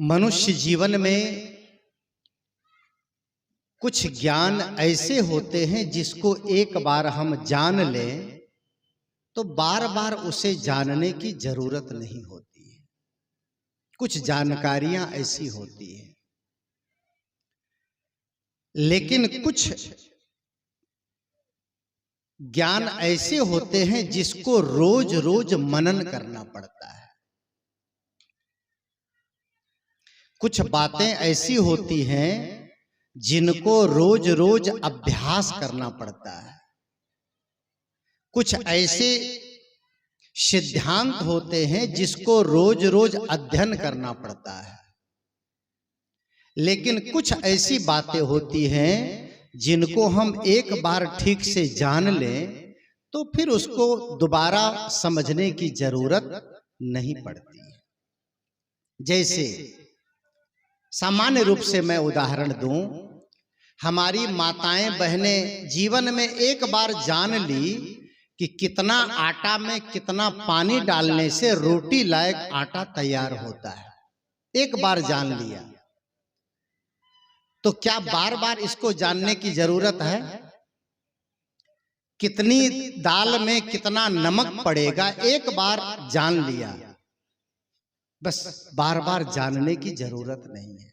मनुष्य जीवन में कुछ ज्ञान ऐसे होते हैं जिसको एक बार हम जान लें तो बार बार उसे जानने की जरूरत नहीं होती है। कुछ जानकारियां ऐसी होती हैं, लेकिन कुछ ज्ञान ऐसे होते हैं जिसको रोज रोज मनन करना पड़ता है। कुछ बातें ऐसी होती हैं जिनको रोज रोज अभ्यास करना पड़ता है। कुछ ऐसे सिद्धांत होते हैं जिसको रोज रोज अध्ययन करना पड़ता है। लेकिन कुछ ऐसी बातें होती हैं जिनको हम एक बार ठीक से जान लें तो फिर उसको दोबारा समझने की जरूरत नहीं पड़ती। जैसे सामान्य रूप से मैं उदाहरण दूं, हमारी माताएं बहनें जीवन में एक बार जान ली कि कितना आटा में कितना पानी डालने से रोटी लायक आटा तैयार होता है। एक बार जान लिया तो क्या बार बार इसको जानने की जरूरत है? कितनी दाल में कितना नमक पड़ेगा एक बार जान लिया, बस बार बार जानने की जरूरत नहीं है।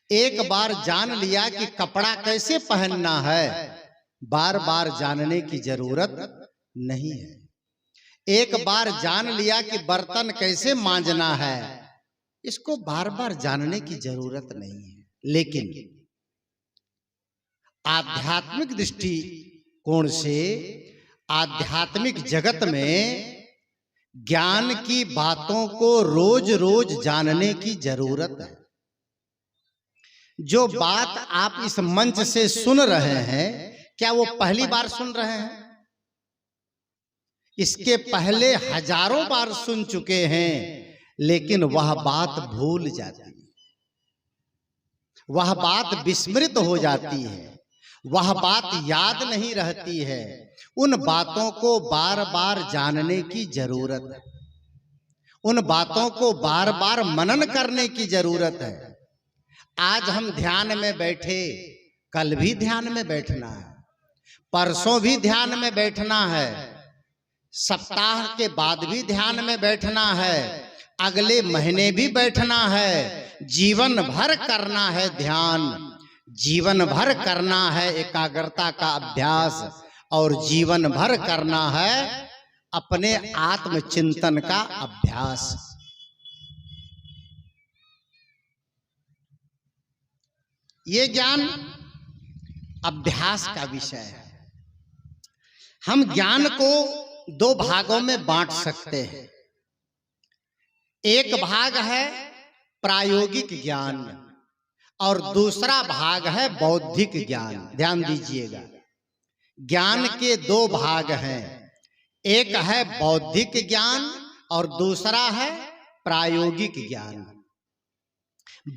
एक बार जान लिया कि कपड़ा कैसे पहनना है, बार बार जानने की जरूरत नहीं है। एक बार जान लिया कि बर्तन कैसे मांजना है, इसको बार बार जानने की जरूरत नहीं है। लेकिन आध्यात्मिक दृष्टिकोण से आध्यात्मिक जगत में ज्ञान की बातों को रोज रोज जानने की जरूरत है। जो बात आप इस मंच से सुन रहे हैं, क्या वो पहली बार सुन रहे हैं? इसके पहले हजारों बार सुन चुके हैं, लेकिन वह बात भूल जाती है, वह बात विस्मृत हो जाती है, वह बात याद नहीं रहती है। उन बातों को बार बार जानने की जरूरत है, उन बातों को बार बार मनन करने की जरूरत है। आज हम ध्यान में बैठे, कल भी ध्यान में बैठना है, परसों भी ध्यान में बैठना है, सप्ताह के बाद भी ध्यान में बैठना है, अगले महीने भी बैठना है। जीवन भर करना है ध्यान, जीवन भर करना है एकाग्रता का अभ्यास, और जीवन भर करना है अपने आत्मचिंतन का अभ्यास। ये ज्ञान अभ्यास का विषय है। हम ज्ञान को दो भागों में बांट सकते हैं। एक भाग है प्रायोगिक ज्ञान और दूसरा भाग है बौद्धिक ज्ञान। ध्यान दीजिएगा, ज्ञान के दो भाग हैं, एक है बौद्धिक ज्ञान और दूसरा है प्रायोगिक ज्ञान।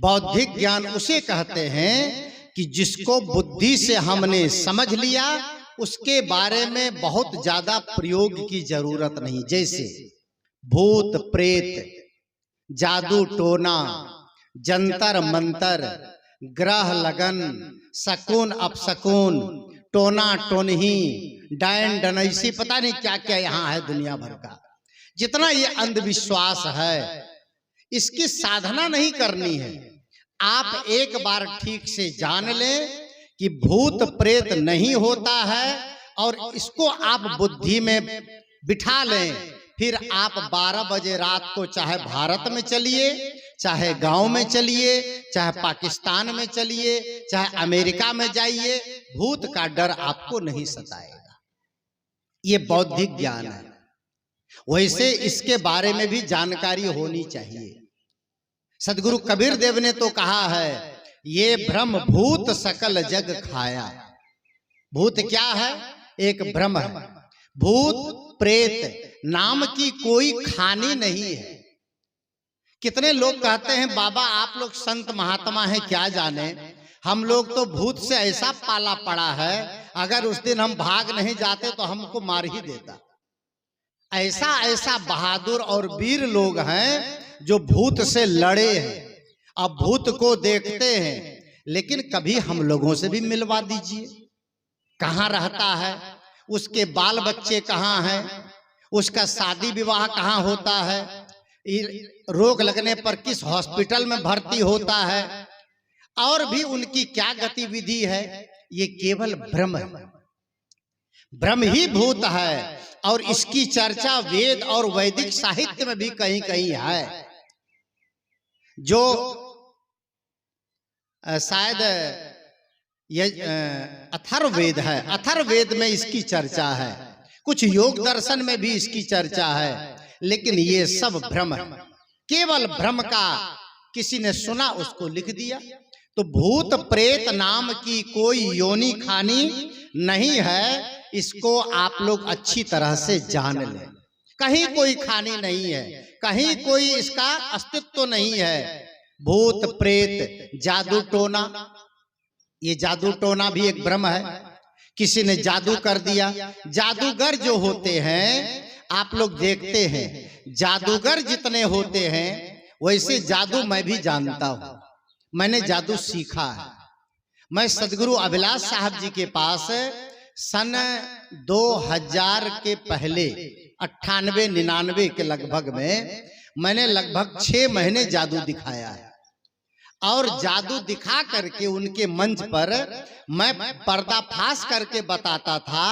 बौद्धिक ज्ञान उसे कहते हैं कि जिसको बुद्धि से हमने समझ लिया, उसके बारे में बहुत ज्यादा प्रयोग की जरूरत नहीं। जैसे भूत प्रेत, जादू टोना, जंतर मंतर, ग्रह लगन, शकुन अपशकुन, टोना टोनही, डायन डनैसी, पता नहीं क्या क्या यहाँ है दुनिया भर का। जितना ये अंधविश्वास है, इसकी साधना नहीं करनी है। आप एक बार ठीक से जान लें कि भूत प्रेत नहीं होता है और इसको आप बुद्धि में बिठा लें। फिर आप 12 बजे रात को चाहे भारत में चलिए, चाहे गांव में चलिए, चाहे पाकिस्तान में चलिए, चाहे अमेरिका में जाइए, भूत का डर आपको नहीं सताएगा। ये बौद्धिक ज्ञान है। वैसे इसके बारे में भी जानकारी होनी चाहिए। सदगुरु कबीर देव ने तो कहा है, ये भ्रम भूत सकल जग खाया। भूत क्या है? एक भ्रम है। भूत प्रेत नाम की कोई खानी नहीं है। कितने लोग कहते हैं बाबा आप लोग संत महात्मा हैं, क्या जाने, हम लोग तो भूत से ऐसा पाला पड़ा है, अगर उस दिन हम भाग नहीं जाते तो हमको मार ही देता। ऐसा ऐसा बहादुर और वीर लोग हैं जो भूत से लड़े हैं, अब भूत को देखते हैं, लेकिन कभी हम लोगों से भी मिलवा दीजिए। कहाँ रहता है, उसके बाल बच्चे कहाँ हैं, उसका शादी विवाह कहाँ होता है, रोग लगने पर किस हॉस्पिटल में भर्ती होता है, और भी उनकी क्या गतिविधि है। ये केवल भ्रम है, भ्रम ही भूत है। और इसकी चर्चा वेद और वैदिक साहित्य में भी कहीं कहीं है। जो शायद ये अथर्ववेद है, अथर्ववेद में इसकी चर्चा है, कुछ योग दर्शन में भी इसकी चर्चा है, लेकिन ये सब भ्रम है, केवल भ्रम का किसी ने सुना उसको लिख दिया। तो भूत प्रेत नाम की कोई योनि खानी नहीं है, इसको आप लोग अच्छी तरह से जान लें। कहीं कोई खानी नहीं है, कहीं कोई इसका अस्तित्व नहीं है। भूत प्रेत जादू टोना, ये जादू टोना भी एक भ्रम है, किसी ने जादू कर दिया। जादूगर जो होते हैं आप लोग देखते हैं, जादूगर जितने होते हैं वैसे जादू मैं भी जानता हूं, मैंने जादू सीखा है। मैं सदगुरु अभिलाष साहब जी के पास सन 2000 के पहले 98-99 के लगभग में मैंने लगभग 6 महीने जादू दिखाया है। और जादू दिखा करके उनके मंच पर मैं पर्दाफाश करके बताता था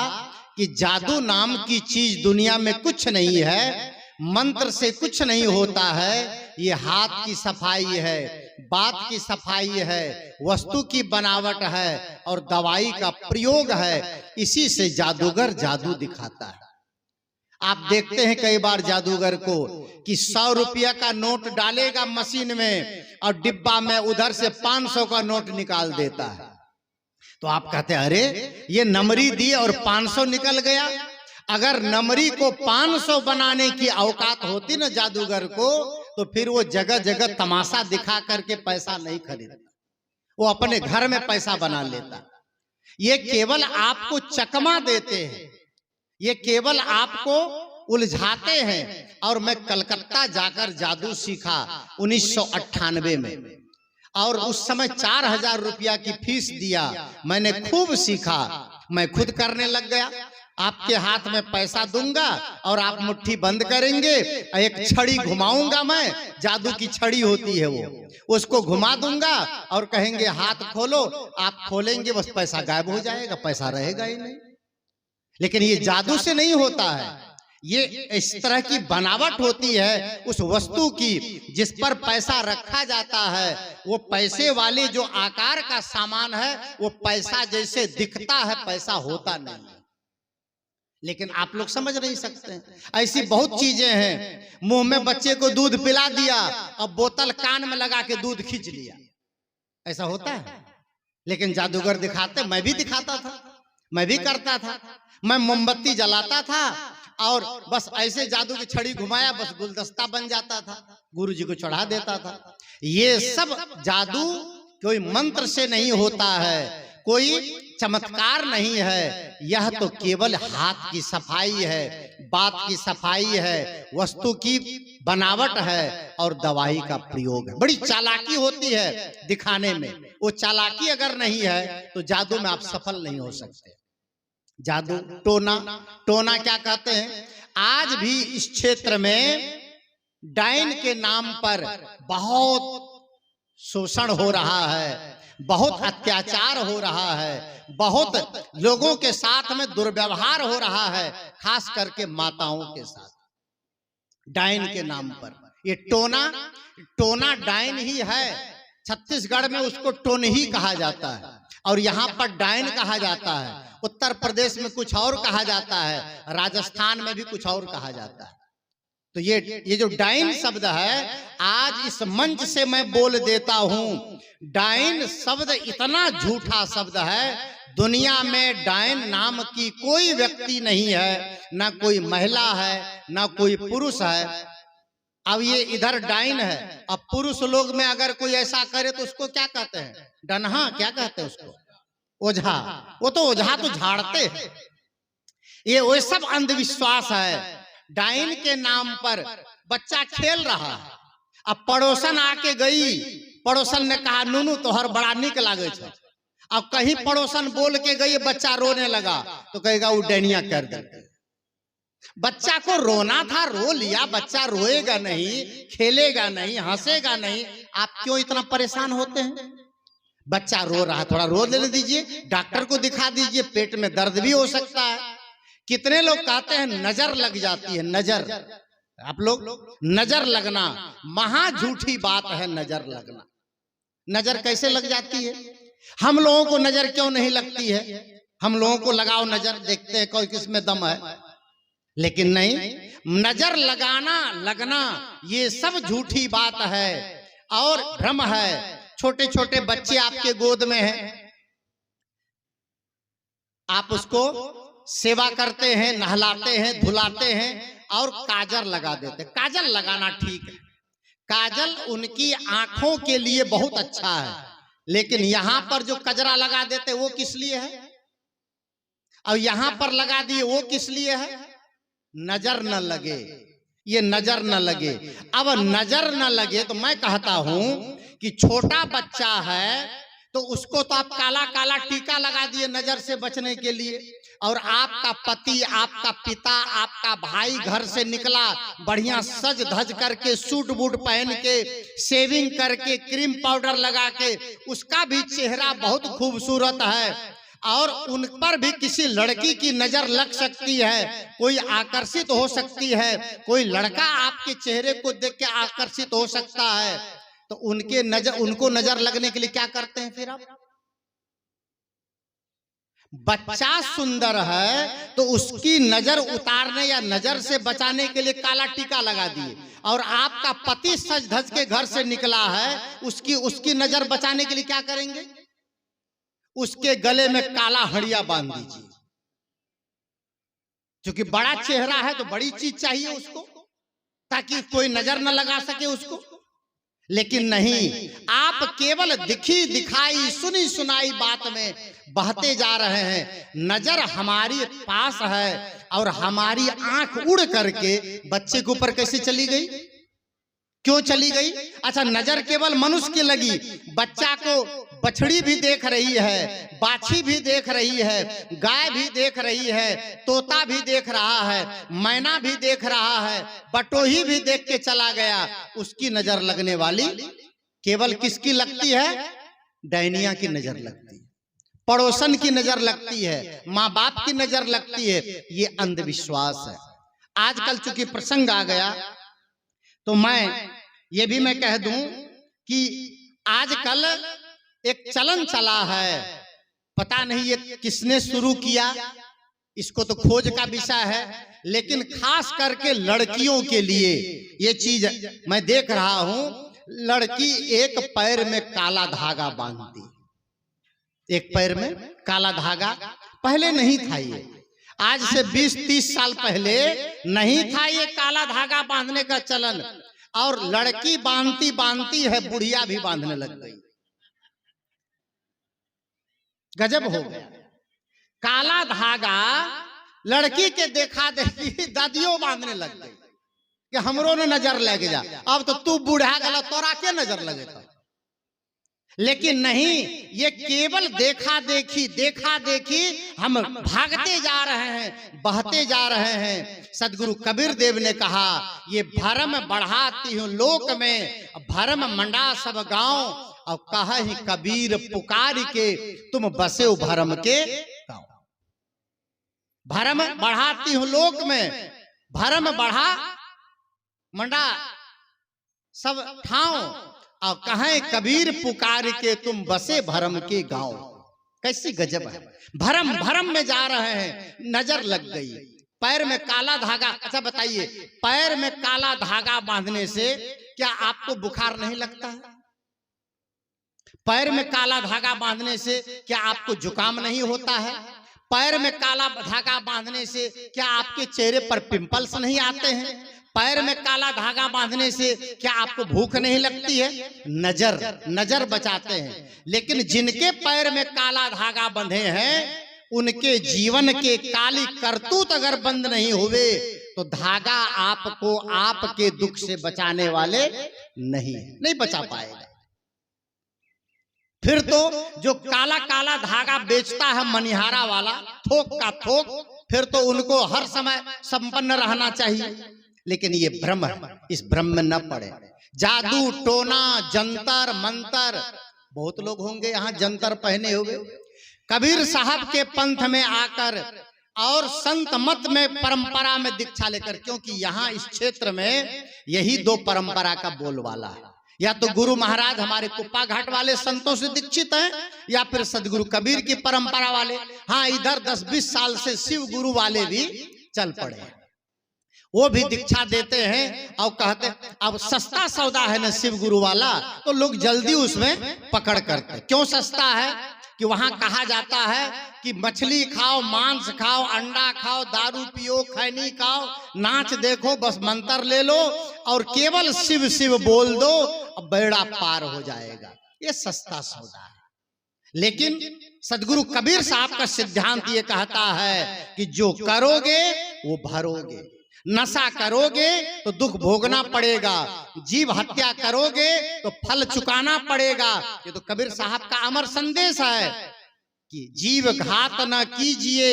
कि जादू नाम की चीज दुनिया में कुछ नहीं है, मंत्र से कुछ नहीं होता है। ये हाथ की सफाई है, बात की सफाई है, वस्तु की बनावट है और दवाई का प्रयोग है। इसी से जादूगर जादू दिखाता है। आप देखते हैं कई बार जादूगर को कि 100 रुपया का नोट डालेगा मशीन में और डिब्बा में उधर से 500 का नोट निकाल देता है। तो आप कहते हैं अरे ये नमरी दी और 500 निकल गया। अगर नमरी को 500 बनाने की औकात होती ना जादूगर को, तो फिर वो जगह जगह तमाशा दिखा करके पैसा नहीं खरीदता, वो अपने घर में पैसा बना लेता। ये केवल आपको चकमा देते हैं, ये केवल आपको उलझाते हैं। और मैं कलकत्ता जाकर जादू सीखा 1998 में, और उस समय 4000 रुपया की फीस दिया। मैंने खूब सीखा, मैं खुद करने लग गया। आपके हाथ में पैसा दूंगा और आप मुट्ठी बंद करेंगे, एक छड़ी घुमाऊंगा, मैं जादू की छड़ी होती है वो, उसको घुमा दूंगा और कहेंगे हाथ खोलो, आप खोलेंगे, बस पैसा गायब हो जाएगा, पैसा रहेगा ही नहीं। लेकिन ये जादू से नहीं होता है, ये इस तरह की बनावट होती है उस वस्तु की जिस पर पैसा रखा जाता है। वो पैसे वाले जो आकार का सामान है वो पैसा जैसे दिखता है, पैसा होता नहीं है। लेकिन आप लोग समझ नहीं सकते, ऐसी बहुत चीजें हैं। मुंह में बच्चे को दूध पिला दिया, अब बोतल कान में लगा के दूध खींच लिया, ऐसा होता है। लेकिन जादूगर दिखाते, मैं भी दिखाता था, मैं भी करता था। मैं मोमबत्ती जलाता था और बस ऐसे जादू की छड़ी घुमाया, बस गुलदस्ता बन जाता था, गुरुजी को चढ़ा देता था। ये सब जादू कोई मंत्र से नहीं होता है, कोई चमत्कार नहीं है। यह तो केवल हाथ की सफाई है, बात की सफाई है, वस्तु की बनावट है और दवाई का प्रयोग है। बड़ी चालाकी होती है दिखाने में। वो चालाकी अगर नहीं है तो जादू में आप सफल नहीं हो सकते। जादू टोना, टोना क्या कहते हैं? आज भी इस क्षेत्र में डाइन के नाम पर बहुत शोषण हो रहा है, बहुत अत्याचार हो रहा है, बहुत लोगों के साथ में दुर्व्यवहार हो रहा है, खास करके माताओं के साथ, डाइन के नाम पर। ये टोना डाइन ही है। छत्तीसगढ़ में उसको टोन ही कहा जाता है और यहाँ पर डाइन कहा जाता है। उत्तर प्रदेश में कुछ और कहा जाता है, राजस्थान में भी कुछ और कहा जाता है। तो ये जो डाइन शब्द है, आज इस मंच से मैं बोल देता हूं, डाइन शब्द इतना झूठा शब्द है, दुनिया में डाइन नाम की कोई व्यक्ति नहीं है, ना कोई महिला है, ना कोई पुरुष है। अब ये इधर डाइन है, अब पुरुष लोग में अगर कोई ऐसा करे तो उसको क्या कहते हैं? डनहा, क्या कहते हैं उसको? ओझा। वो तो ओझा तो झाड़ते हैं। ये वो सब अंधविश्वास है। डाइन के नाम पर बच्चा खेल रहा है, अब पड़ोसन आके गई, पड़ोसन ने कहा नूनू तोहर बड़ा निक लागे छ। अब कहीं पड़ोसन बोल के गई, बच्चा रोने लगा तो कहेगा वो डैनिया कर दे। बच्चा को रोना था, रो लिया, बच्चा रोएगा नहीं, खेलेगा नहीं, हंसेगा नहीं, आप क्यों इतना परेशान होते हैं? बच्चा रो रहा, थोड़ा रो लेने दीजिए, डॉक्टर को दिखा दीजिए, पेट में दर्द भी हो सकता है। कितने लोग कहते हैं नजर लग जाती है, नजर, आप लोग नजर लगना महा झूठी बात है। नजर लगना, नजर कैसे लग जाती है? हम लोगों को नजर क्यों नहीं लगती है? हम लोगों को लगाओ नजर, देखते हैं कोई किसमें दम है, लेकिन नहीं, नजर लगाना लगना ये सब झूठी बात है और भ्रम है। छोटे छोटे बच्चे आपके गोद में हैं, आप उसको सेवा करते हैं, नहलाते हैं, धुलाते हैं और काजल लगा देते। काजल लगाना ठीक है, काजल उनकी आंखों के लिए बहुत अच्छा है, लेकिन यहां पर जो कजरा लगा देते वो किस लिए है? और यहां पर लगा दिए वो किस लिए है? नजर न लगे, ये नजर न लगे। अब नजर न लगे तो मैं कहता हूं कि छोटा बच्चा है तो उसको तो आप काला काला टीका लगा दिए नजर से बचने के लिए, और आपका पति, आपका पिता, आपका भाई घर से निकला बढ़िया सज धज करके, सूट बूट पहन के, शेविंग करके, क्रीम पाउडर लगा के, उसका भी चेहरा बहुत खूबसूरत है और उन पर भी किसी लड़की की नजर लग सकती है, कोई आकर्षित हो सकती है, कोई लड़का आपके चेहरे को देख के आकर्षित हो सकता है, तो उनको नजर लगने के लिए क्या करते हैं फिर आप? बच्चा सुंदर है तो उसकी नजर उतारने या नजर से बचाने के लिए काला टीका लगा दिए, और आपका पति सज धज के घर से निकला है, उसकी नजर बचाने के लिए क्या करेंगे? उसके गले में काला हड़िया बांध दीजिए, क्योंकि बड़ा चेहरा है तो बड़ी चीज चाहिए उसको, ताकि कोई नजर न लगा सके उसको। लेकिन नहीं, आप केवल दिखी दिखाई, सुनी सुनाई बात में बहते जा रहे हैं। नजर हमारी पास है और हमारी आंख उड़ करके बच्चे के ऊपर कैसे चली गई? क्यों चली गई? अच्छा, नजर केवल मनुष्य की लगी, बच्चा को बछड़ी भी देख रही है, बाछी भी देख रही है, गाय भी देख रही है, तोता भी देख रहा है, मैना भी देख रहा है, बटोही भी देख के चला गया। उसकी नजर लगने वाली केवल किसकी लगती है? डैनिया की नजर लगती है, पड़ोसन की नजर लगती है, माँ बाप की नजर लगती है। ये अंधविश्वास है। आजकल चूंकि प्रसंग आ गया तो मैं ये भी मैं कह दूं कि आजकल एक चलन चला है, पता नहीं ये किसने शुरू किया, इसको तो खोज का विषय है, लेकिन खास करके लड़कियों के लिए ये चीज मैं देख रहा हूं। लड़की एक पैर में काला धागा बांधती, एक पैर में काला धागा, पहले नहीं था ये, आज से 20-30 साल पहले नहीं था ये काला धागा बांधने का चलन, और लड़की बांधती बांधती है बुढ़िया भी बांधने लग गई। गजब हो गया। काला धागा लड़की के देखा देखी दादियों बांधने लग गई कि हमरो ने नजर लग जा, अब तो तू बूढ़ा गला तोरा के नजर लगेगा। लेकिन नहीं, ये केवल देखा देखी हम भागते जा रहे हैं, बहते जा रहे हैं। सदगुरु कबीर देव ने कहा, ये भरम बढ़ाती हूँ लोक में, भरम मंडा सब गांव, और कहा ही कबीर पुकार के तुम बसे हो भरम के गांव। भरम बढ़ाती हूँ लोक में, भरम बढ़ा मंडा सब ठाव, और कहें कबीर पुकार के तुम बसे भरम के गांव। कैसी गजब है। भरम में जा रहे हैं, नजर लग गई। पैर में काला धागा, अच्छा बताइए, पैर में काला धागा बांधने से क्या आपको बुखार नहीं लगता है? पैर में काला धागा बांधने से क्या आपको जुकाम नहीं होता है? पैर में काला धागा बांधने से क्या आपके चेहरे पर पिंपल्स नहीं आते हैं? पैर में काला धागा बांधने से क्या आपको भूख नहीं लगती है? नजर बचाते हैं। लेकिन जिनके पैर में काला धागा बंधे हैं, उनके जीवन के काली करतूत अगर बंद नहीं हुए तो धागा आपको आपके दुख से बचाने वाले नहीं बचा पाएगा। फिर तो जो काला काला धागा बेचता है मनिहारा वाला, थोक का थोक, फिर तो उनको हर समय संपन्न रहना चाहिए। लेकिन ये भ्रम है, इस भ्रम में न पड़े। जादू टोना जंतर मंतर, बहुत लोग होंगे यहाँ जंतर पहने होंगे। कबीर साहब के पंथ में आकर और संत मत में परंपरा में दीक्षा लेकर, क्योंकि यहाँ इस क्षेत्र में यही दो परंपरा का बोलबाला है। या तो गुरु महाराज हमारे कुप्पा घाट वाले संतों से दीक्षित हैं, या फिर सदगुरु कबीर की परंपरा वाले। हाँ, इधर 10-20 साल से शिव गुरु वाले भी चल पड़े, वो भी दीक्षा देते हैं और कहते अब सस्ता सौदा है ना शिव गुरु वाला, तो लोग जल्दी उसमें पकड़ करते। क्यों सस्ता है? कि वहां कहा जाता है कि मछली खाओ, मांस खाओ, अंडा खाओ, दारू पियो, खैनी खाओ, नाच देखो, बस मंत्र ले लो और केवल शिव शिव बोल दो, अब बेड़ा पार हो जाएगा। ये सस्ता सौदा है। लेकिन सदगुरु कबीर साहब का सिद्धांत ये कहता है कि जो करोगे वो भरोगे। नशा करोगे तो दुख भोगना पड़ेगा, जीव हत्या करोगे तो फल चुकाना पड़ेगा। ये तो कबीर साहब का अमर संदेश है कि जीव घात न कीजिए,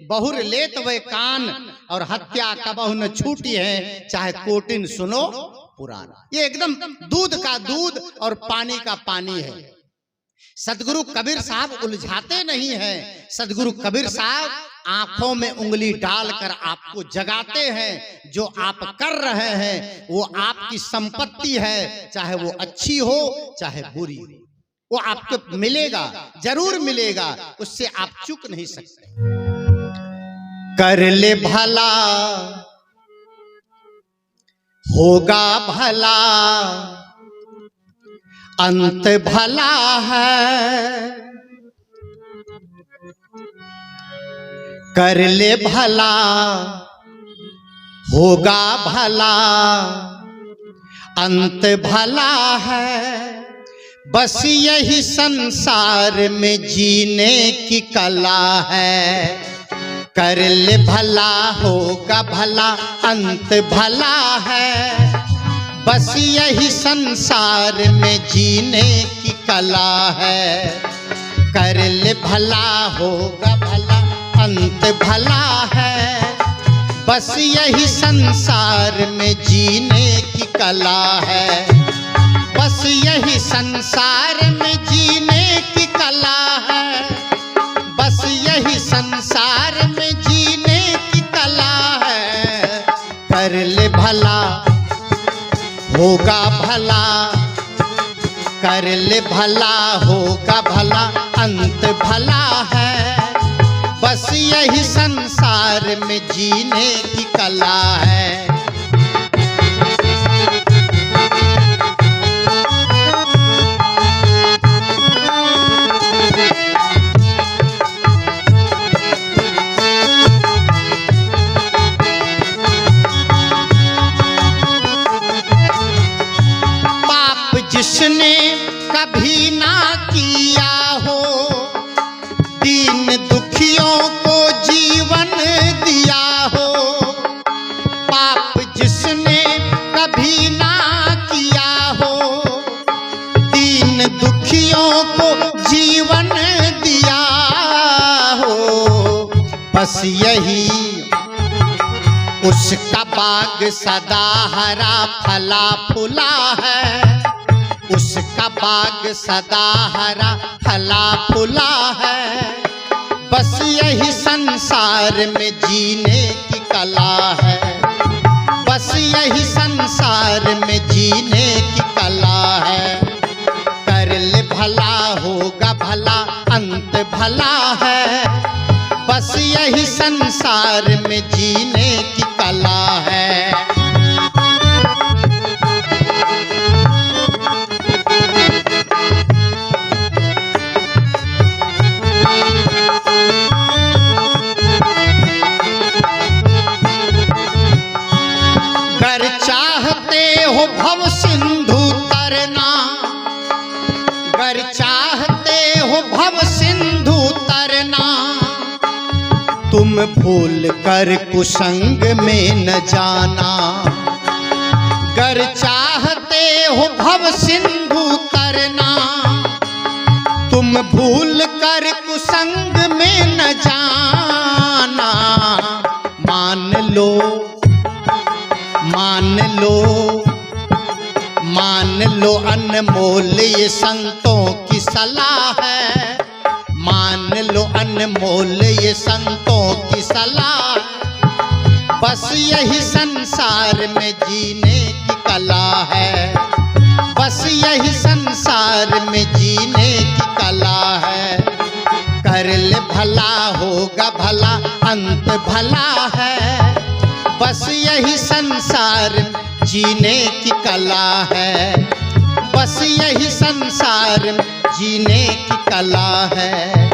बहुर लेत वे कान, और हत्या कबहु न छूटी है, चाहे कोटिन सुनो पुराण। ये एकदम दूध का दूध और पानी का पानी है। सदगुरु कबीर साहब उलझाते नहीं हैं। सदगुरु कबीर साहब आंखों में उंगली डालकर आपको जगाते हैं। जो आप कर रहे हैं वो आपकी संपत्ति है, चाहे वो अच्छी हो चाहे बुरी, वो आपको मिलेगा, जरूर मिलेगा, उससे आप चूक नहीं सकते। कर ले भला होगा भला, अंत भला है। कर ले भला होगा भला, अंत भला है। बस यही संसार में जीने की कला है। कर ले भला होगा भला, अंत भला है। बस यही संसार में जीने की कला है। कर ले भला होगा भला, अंत भला है। बस यही संसार में जीने की कला है। बस यही संसार में जीने की कला है। बस यही संसार में जीने की कला है। कर ले भला होगा भला, कर ले भला होगा भला, अंत भला है। बस यही संसार में जीने की कला है। जिसने कभी ना किया हो, दीन दुखियों को जीवन दिया हो। पाप जिसने कभी ना किया हो, दीन दुखियों को जीवन दिया हो। बस यही उसका बाग सदा हरा फला फूला है। उसका बाग सदा हरा फला फूला है। बस यही संसार में जीने की कला है। बस यही संसार में जीने की कला है। कर ले भला होगा भला, अंत भला है। बस यही संसार में जीने की कला है। गर चाहते हो भव सिंधु तरना, गर चाहते हो भव सिंधु तरना, तुम भूल कर कुसंग में न जाना, गर चाहते हो भव सिंधु तरना। तुम भूल कर कुसंग में न जाना, मान लो मान लो मान लो अनमोल ये संतों की सलाह है। मान लो अनमोल ये संतों की सलाह। बस यही संसार में जीने की कला है, बस यही संसार में जीने की कला है। कर ले भला होगा भला, अंत भला है। बस यही संसार जीने की कला है, बस यही संसार जीने की कला है।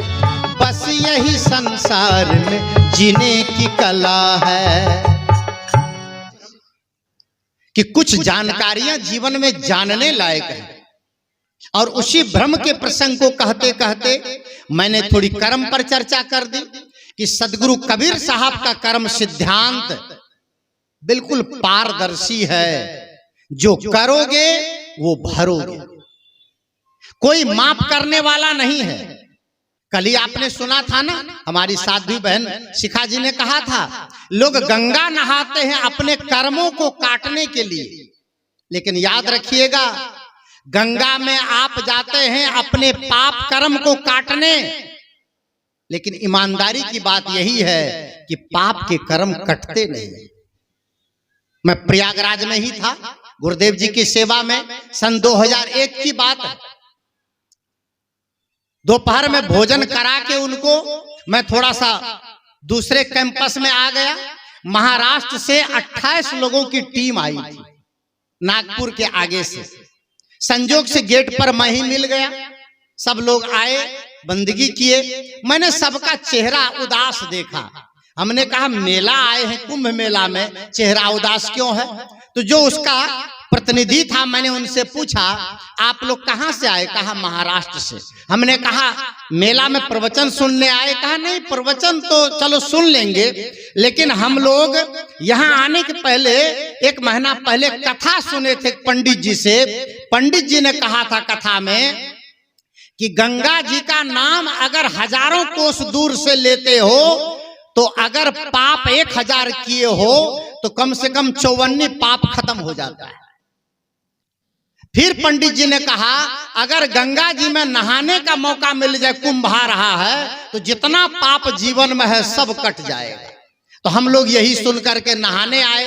बस यही संसार में जीने की कला है। कि कुछ जानकारियां जीवन में जानने लायक है। और उसी भ्रम के प्रसंग को कहते कहते मैंने थोड़ी कर्म पर चर्चा कर दी कि सदगुरु कबीर साहब का कर्म सिद्धांत बिल्कुल पारदर्शी है। जो करोगे वो भरोगे, कोई माफ करने वाला नहीं है। कल ही आपने सुना था ना, हमारी साध्वी बहन शिखा जी ने कहा था, लोग गंगा नहाते हैं अपने कर्मों को काटने के लिए, लेकिन याद रखिएगा गंगा में आप जाते हैं अपने पाप कर्म को काटने, लेकिन ईमानदारी की बात यही है कि पाप के कर्म कटते नहीं। मैं प्रयागराज में ही था गुरुदेव जी की सेवा में, सन 2001 की बात है। दोपहर में भोजन करा के उनको मैं थोड़ा सा दूसरे कैंपस में आ गया। महाराष्ट्र से 28 लोगों की टीम आई थी नागपुर के आगे से। संजोग से गेट पर मैं ही मिल गया। सब लोग आए, बंदगी किए। मैंने सबका चेहरा उदास देखा। हमने कहा मेला आए हैं, कुंभ मेला में चेहरा उदास क्यों है? तो जो उसका प्रतिनिधि था, मैंने उनसे पूछा आप लोग कहां से आए? कहा महाराष्ट्र से। हमने कहा मेला में प्रवचन सुनने आए? कहा नहीं, प्रवचन तो चलो सुन लेंगे, लेकिन हम लोग यहाँ आने के पहले 1 महीना पहले कथा सुने थे पंडित जी से। पंडित जी ने कहा था कथा में कि गंगा जी का नाम अगर हजारों कोस दूर से लेते हो तो अगर पाप 1000 किए हो तो कम से कम 54 पाप खत्म हो जाता है। फिर पंडित जी ने कहा अगर गंगा जी में नहाने का मौका मिल जाए, कुंभ आ रहा है, तो जितना पाप जीवन में है सब कट जाएगा। तो हम लोग यही सुन करके नहाने आए।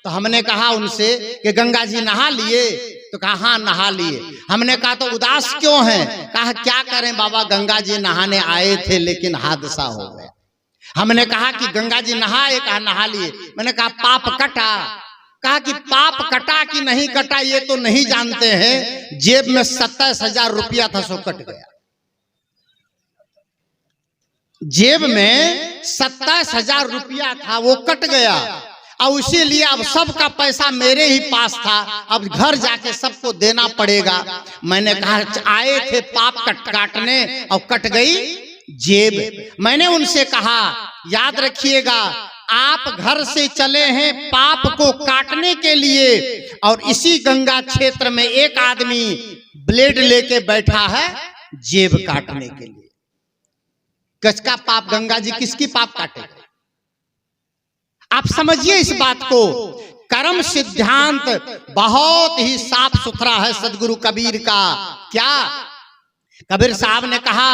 तो हमने कहा उनसे कि गंगा जी नहा लिए? तो कहा हाँ नहा लिए। हमने कहा तो उदास क्यों हैं? कहा क्या करें बाबा, गंगा जी नहाने आए थे लेकिन हादसा हो गया। हमने कहा कि गंगा जी नहाए? कहा नहा लिए। मैंने कहा पाप कटा? कहा कि पाप कटा कि नहीं कटा ये तो नहीं जानते हैं, जेब में 27,000 रुपया था सो कट गया। जेब में 27,000 रुपया था, वो कट गया। और इसीलिए अब सबका पैसा मेरे ही पास था, अब घर जाके सबको देना पड़ेगा। मैंने कहा आए थे पाप काटने और कट गई जेब। मैंने उनसे कहा याद रखिएगा आप घर से चले हैं पाप को काटने के लिए, और इसी गंगा क्षेत्र में एक आदमी ब्लेड लेके बैठा है जेब काटने के लिए। किसका पाप? गंगा जी किसकी पाप काटेगा? आप समझिए इस बात को। कर्म सिद्धांत बहुत ही साफ सुथरा है सदगुरु कबीर का। क्या कबीर साहब ने कहा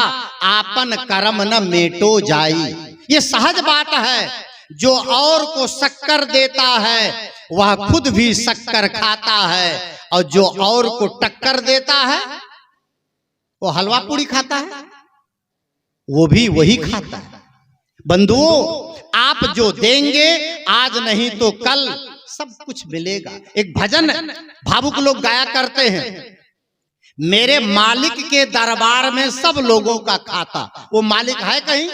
आपन कर्म न मेटो जाई। ये सहज बात है, जो और को शक्कर देता है वह खुद भी शक्कर खाता है, और जो और को टक्कर देता है वो हलवा पूड़ी खाता है, वो भी वही खाता है। बंधुओं आप जो देंगे आज नहीं तो कल सब कुछ मिलेगा। एक भजन भावुक लोग गाया करते हैं, मेरे मालिक के दरबार में सब लोगों का खाता। वो मालिक है कहीं?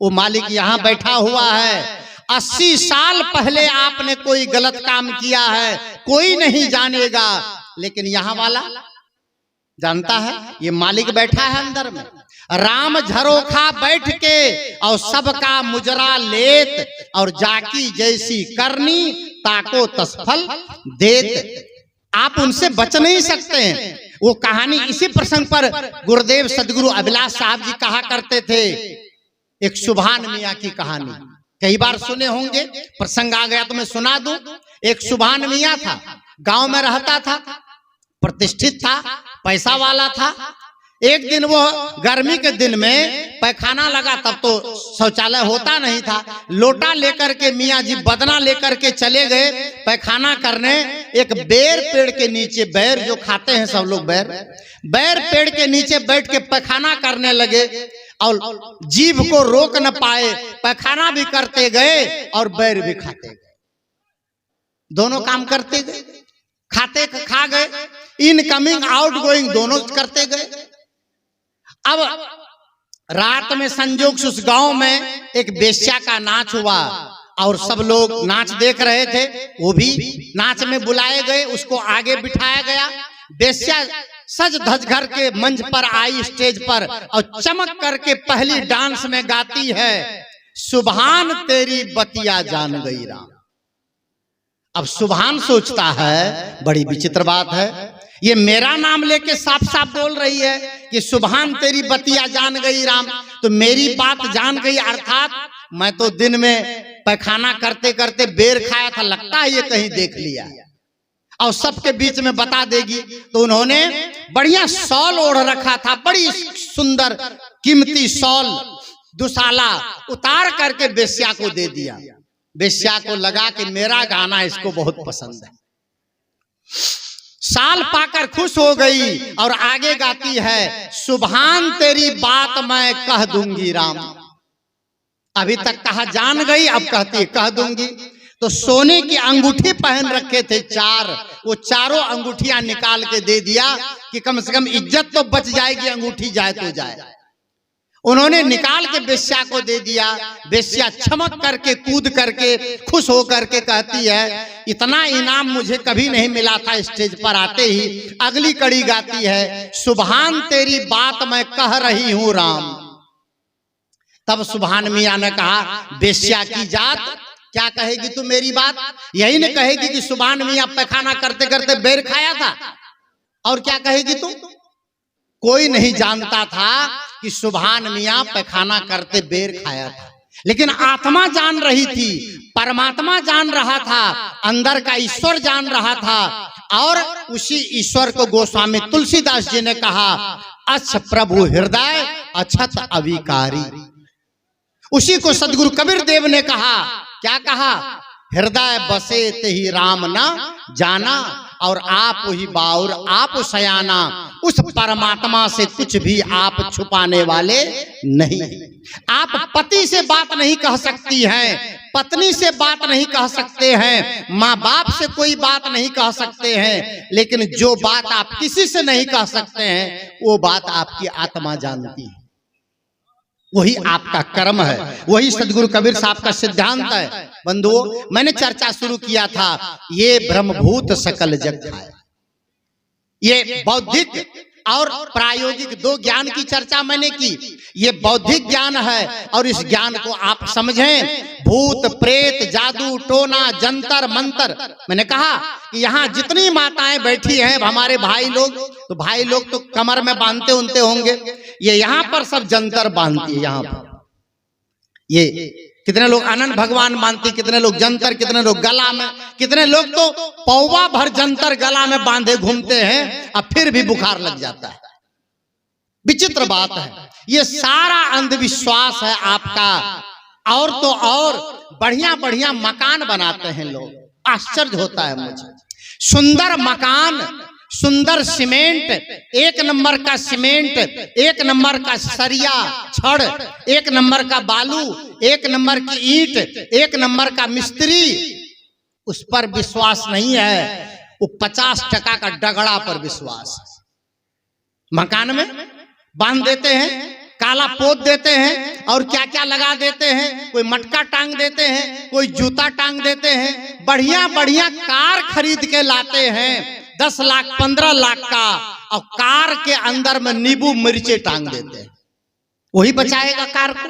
वो मालिक यहाँ बैठा हुआ है। 80 साल पहले आपने कोई गलत काम किया है कोई नहीं जानेगा, लेकिन यहाँ वाला जानता है, ये मालिक बैठा है अंदर में। राम झरोखा बैठ के और सबका मुजरा लेत, और जाकी जैसी करनी ताको तसफल देत। आप उनसे बच नहीं सकते हैं। वो कहानी इसी प्रसंग पर गुरुदेव सदगुरु अभिलाष साहब जी कहा करते थे, एक सुभान मियाँ की कहानी कई बार सुने होंगे, प्रसंग आ गया तो मैं सुना दूं। एक सुभान मियाँ था, गांव में रहता था, प्रतिष्ठित था, पैसा वाला था। एक दिन वो गर्मी के दिन में पैखाना लगा, तब तो शौचालय होता नहीं था, लोटा लेकर के मियाँ जी बदना लेकर के चले गए पैखाना करने। एक बेर पेड़ के नीचे, बैर जो खाते हैं सब लोग, बैर पेड़ के नीचे बैठ के पैखाना करने लगे और जीभ को रोक न पाए, पैखाना भी करते गए और बैर भी खाते गए। दोनों काम करते गए, खाते खा गए, इनकमिंग आउट गोइंग दोनों करते गए। अब रात में संजोग से उस गांव में एक बेश्या का नाच हुआ और सब लोग नाच देख रहे थे, वो भी नाच में बुलाए गए, उसको आगे बिठाया गया। बेश्या सज धज घर के मंच पर आई, स्टेज पर, और चमक करके पहली डांस में गाती है, सुभान तेरी बतिया जान गई राम। अब सुभान सोचता है, बड़ी विचित्र बात है, ये मेरा नाम लेके साफ साफ बोल रही है कि सुभान तेरी बतिया जान गई राम, तो मेरी बात जान गई, अर्थात मैं तो दिन में पैखाना करते करते बेर खाया था, लगता है ये कहीं देख लिया और सबके बीच में बता देगी। तो उन्होंने बढ़िया शॉल ओढ़ रखा था, बड़ी सुंदर कीमती शॉल दुशाला उतार करके बेश्या को दे दिया। बेश्या को लगा कि मेरा गाना इसको बहुत पसंद है, साल पाकर खुश हो गई और आगे गाती है, सुभान तेरी बात मैं कह दूंगी राम। अभी तक कहा जान गई, अब कहती कह दूंगी। तो सोने की अंगूठी पहन रखे थे 4, वो चारों अंगूठियां निकाल के दे दिया कि कम से कम इज्जत तो बच जाएगी, अंगूठी जाए तो जाए। उन्होंने निकाल के बेश्या को दे दिया। बेश्या चमक करके कूद करके खुश हो करके कहती है, इतना इनाम मुझे कभी नहीं मिला था। स्टेज पर आते ही अगली कड़ी गाती है, सुभान तेरी बात मैं कह रही हूं राम। तब सुभान मियाँ ने कहा, बेश्या की जात, क्या कहेगी तू मेरी बात? यही न कहेगी कि सुभान मियाँ पैखाना करते करते बेर खाया था, और क्या कहेगी तू? कोई नहीं जानता था कि सुभान मियाँ पैखाना करते बेर खाया था, लेकिन आत्मा जान रही थी, परमात्मा जान रहा था, अंदर का ईश्वर जान रहा था। और उसी ईश्वर को गोस्वामी तुलसीदास जी ने कहा, अच्छ प्रभु हृदय अछत अविकारी। उसी को सदगुरु कबीर देव ने कहा, क्या कहा? हृदय बसे ते ही राम ना जाना, और आप ही बाउर आप सयाना। उस परमात्मा से कुछ भी आप छुपाने वाले नहीं। आप पति से बात नहीं कह सकती हैं, पत्नी से बात नहीं कह सकते हैं, माँ बाप से कोई बात नहीं कह सकते हैं, लेकिन जो बात आप किसी से नहीं कह सकते हैं, वो बात आपकी आत्मा जानती है। वही आपका कर्म है, वही सदगुरु कबीर साहब का सिद्धांत है। बंधुओं, मैंने चर्चा शुरू किया था, ये ब्रह्मभूत सकल जग है। ये बौद्धिक और प्रायोगिक दो ज्ञान की चर्चा मैंने की। ये बौद्धिक ज्ञान है और इस ज्ञान को आप समझें। भूत प्रेत जादू टोना जंतर मंतर, मैंने कहा कि यहाँ जितनी माताएं बैठी हैं हमारे भाई लोग, तो भाई लोग तो कमर में बांधते उनते होंगे, ये यहाँ पर सब जंतर बांधती है। यहाँ पर ये कितने लोग आनंद भगवान बांधती, कितने लोग जंतर, कितने लोग गला में, कितने लोग तो पौवा भर जंतर गला में बांधे घूमते हैं, अब फिर भी बुखार लग जाता है। विचित्र बात है, ये सारा अंधविश्वास है आपका। और तो और बढ़िया बढ़िया मकान बनाते हैं लोग, आश्चर्य होता है मुझे। सुंदर मकान, सुंदर सीमेंट, एक नंबर का सीमेंट, एक नंबर का सरिया छड़, एक नंबर का बालू, एक नंबर की ईंट, एक नंबर का मिस्त्री, उस पर विश्वास नहीं है। वो 50% का डगड़ा पर विश्वास। मकान में बांध देते हैं, काला पोत देते हैं, और क्या क्या लगा देते हैं, कोई मटका टांग देते हैं, कोई जूता टांग देते हैं, बढ़िया बढ़िया कार खरीद के लाते हैं, 10 लाख 15 लाख का, और कार के अंदर में नींबू मिर्चे टांग देते हैं, वही बचाएगा कार को।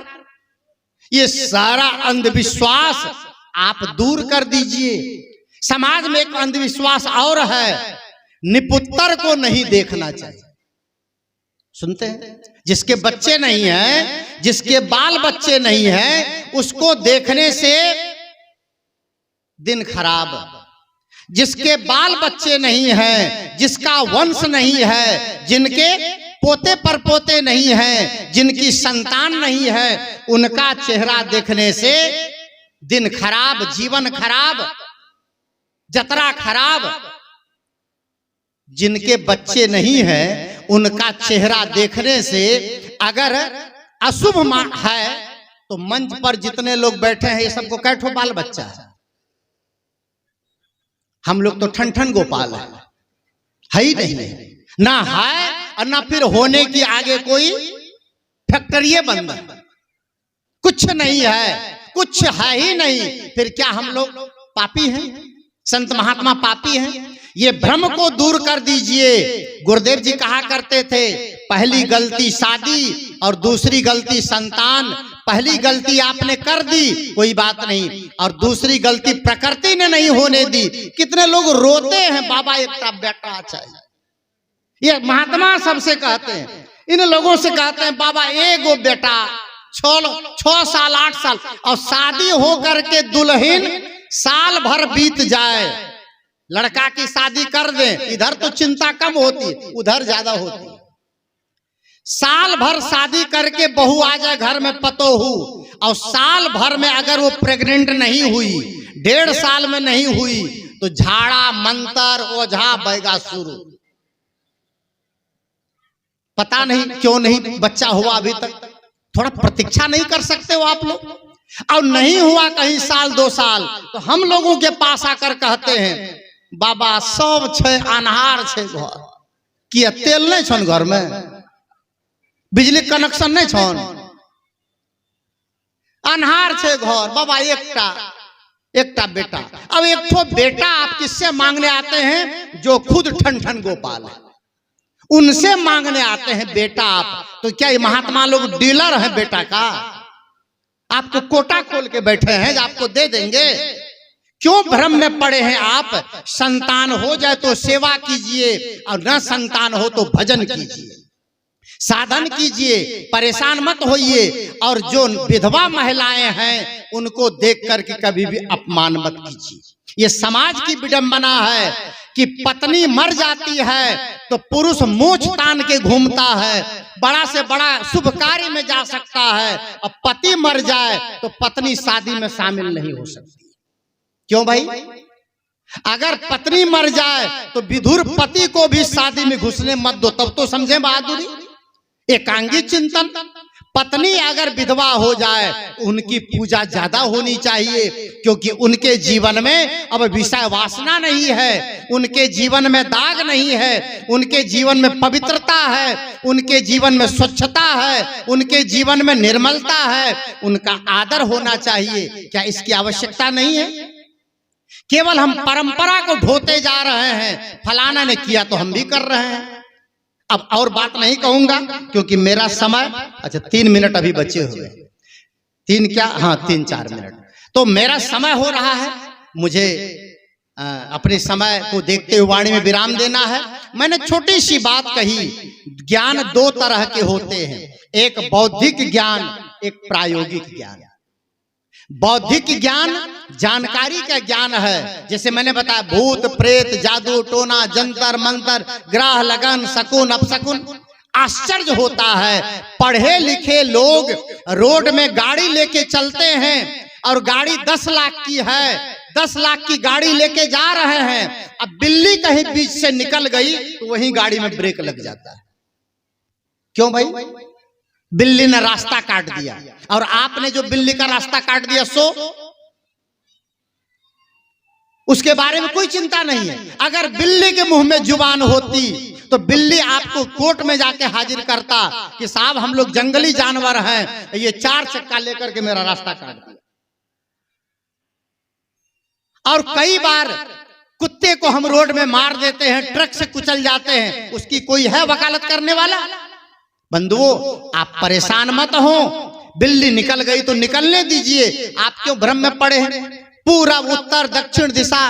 ये सारा अंधविश्वास आप दूर कर दीजिए। समाज में एक अंधविश्वास और है, निपुत्र को नहीं देखना चाहिए। सुनते हैं, जिसके बच्चे नहीं हैं, जिसके बाल बच्चे नहीं हैं, उसको देखने से दिन खराब। जिसके बाल बच्चे नहीं हैं, जिसका वंश नहीं है, जिनके पोते पर पोते नहीं हैं, जिनकी संतान नहीं है, उनका चेहरा देखने से दिन खराब, जीवन खराब, जतरा खराब। जिनके बच्चे नहीं हैं, उनका चेहरा देखने से अगर अशुभ है तो मंच पर जितने लोग बैठे हैं ये सबको कैठो बाल बच्चा है। हम लोग तो ठन ठन गोपाल है ही नहीं, ना है और ना फिर होने की आगे कोई फैक्ट्री बंद, कुछ नहीं है, कुछ है ही नहीं। फिर क्या हम लोग पापी हैं? संत महात्मा पापी हैं? ये भ्रम को दूर कर दीजिए। गुरुदेव जी कहा करते थे, पहली गलती शादी और दूसरी गलती संतान। पहली गलती आपने कर दी, कोई बात नहीं, और दूसरी गलती प्रकृति ने नहीं होने दी। कितने लोग रोते हैं, बाबा एक बेटा चाहिए। ये महात्मा सबसे कहते हैं, इन लोगों से कहते हैं, बाबा एगो बेटा, 6 साल 8 साल, और शादी हो करके दुल्हन साल भर बीत जाए, लड़का की शादी कर दें, इधर तो चिंता कम होती, उधर ज्यादा होती। साल भर शादी करके बहू आ जाए घर में पतोहू, और साल भर में अगर वो प्रेग्नेंट नहीं हुई, 1.5 साल में नहीं हुई, तो झाड़ा मंतर ओझा बैगा शुरू। पता नहीं क्यों नहीं बच्चा हुआ अभी तक। थोड़ा प्रतीक्षा नहीं कर सकते हो आप लोग? और नहीं हुआ कहीं साल 2 साल, तो हम लोगों के पास आकर कहते हैं, बाबा सब छे, अनहार छे घर, किया तेल नहीं छन घर में, बिजली कनेक्शन नहीं छन, अनहार छे घर, बाबा एकटा बेटा। अब एक ठो बेटा आप किससे मांगने आते हैं? जो खुद ठन ठन गोपाल है, उनसे मांगने आते हैं बेटा आप। तो क्या ये महात्मा लोग डीलर हैं बेटा का? आपको कोटा खोल के बैठे हैं, आपको दे देंगे? क्यों भ्रम में पड़े हैं आप? संतान हो जाए तो सेवा कीजिए, और न संतान हो तो भजन कीजिए, साधन कीजिए, परेशान मत होइए। और जो विधवा महिलाएं हैं उनको देख करके कभी भी अपमान मत कीजिए। ये समाज की विडंबना है कि पत्नी मर जाती है तो पुरुष मूंछ तान के घूमता है, बड़ा से बड़ा शुभ कार्य में जा सकता है, और पति मर जाए तो पत्नी शादी में शामिल नहीं हो सकती। क्यों भाई? अगर पत्नी मर जाए तो विधुर पति को भी शादी में घुसने मत दो, तब तो समझे बहादुरी। एकांगी चिंतन। पत्नी अगर विधवा हो जाए उनकी पूजा ज्यादा होनी चाहिए, क्योंकि उनके जीवन में अब विषय वासना नहीं है, उनके जीवन में दाग नहीं है, उनके जीवन में पवित्रता है, उनके जीवन में स्वच्छता है, उनके जीवन में निर्मलता है, उनका आदर होना चाहिए। क्या इसकी आवश्यकता नहीं है? केवल हम परंपरा को ढोते जा रहे हैं, फलाना ने किया तो हम भी कर रहे हैं। अब और बात नहीं कहूंगा क्योंकि मेरा समय, अच्छा 3 मिनट अभी बचे हुए, 3 क्या, हाँ 3-4 मिनट, तो मेरा समय हो रहा है। मुझे अपने समय को देखते हुए वाणी में विराम देना है। मैंने छोटी सी बात कही, ज्ञान 2 तरह के होते हैं, एक बौद्धिक ज्ञान, एक प्रायोगिक ज्ञान। बौद्धिक ज्ञान जानकारी का ज्ञान है, जैसे मैंने बताया भूत प्रेत, जादू टोना, जंतर मंतर, ग्रह लगन, शकुन अपशकुन। आश्चर्य होता है, पढ़े लिखे लोग रोड में गाड़ी लेके चलते हैं और गाड़ी 10 लाख की है, 10 लाख की गाड़ी लेके जा रहे हैं, अब बिल्ली कहीं बीच से निकल गई तो वहीं गाड़ी में ब्रेक लग जाता है। क्यों भाई? बिल्ली ने रास्ता काट दिया, और आपने जो बिल्ली का रास्ता काट दिया सो उसके बारे में कोई चिंता नहीं है। अगर बिल्ली के मुंह में जुबान होती तो बिल्ली आपको कोर्ट में जाके हाजिर करता कि साहब हम लोग जंगली जानवर हैं, ये 4 चक्का लेकर के मेरा रास्ता काट दिया। और कई बार कुत्ते को हम रोड में मार देते हैं, ट्रक से कुचल जाते हैं, उसकी कोई है वकालत करने वाला? बंधुओं, आप परेशान मत हो, बिल्ली निकल गई तो निकलने दीजिए, आप क्यों भ्रम में पड़े हैं? पूरा उत्तर दक्षिण दिशा,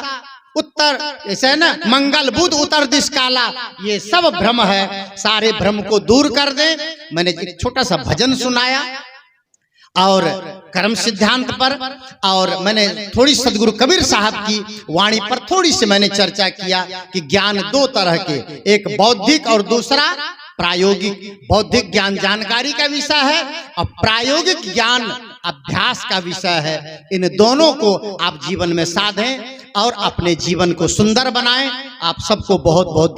उत्तर ऐसे है ना, मंगल बुध उत्तर दिश काला, ये सब भ्रम है, सारे भ्रम को दूर कर दें। मैंने एक छोटा सा भजन सुनाया और कर्म सिद्धांत पर, और मैंने थोड़ी सदगुरु कबीर साहब की वाणी पर थोड़ी सी मैंने चर्चा किया कि ज्ञान दो तरह के, एक बौद्धिक और दूसरा प्रायोगिक। बौद्धिक ज्ञान जानकारी का विषय है और प्रायोगिक ज्ञान अभ्यास का विषय है। इन दोनों को आप जीवन में साधें और अपने जीवन को सुंदर बनाएं। आप सबको बहुत बहुत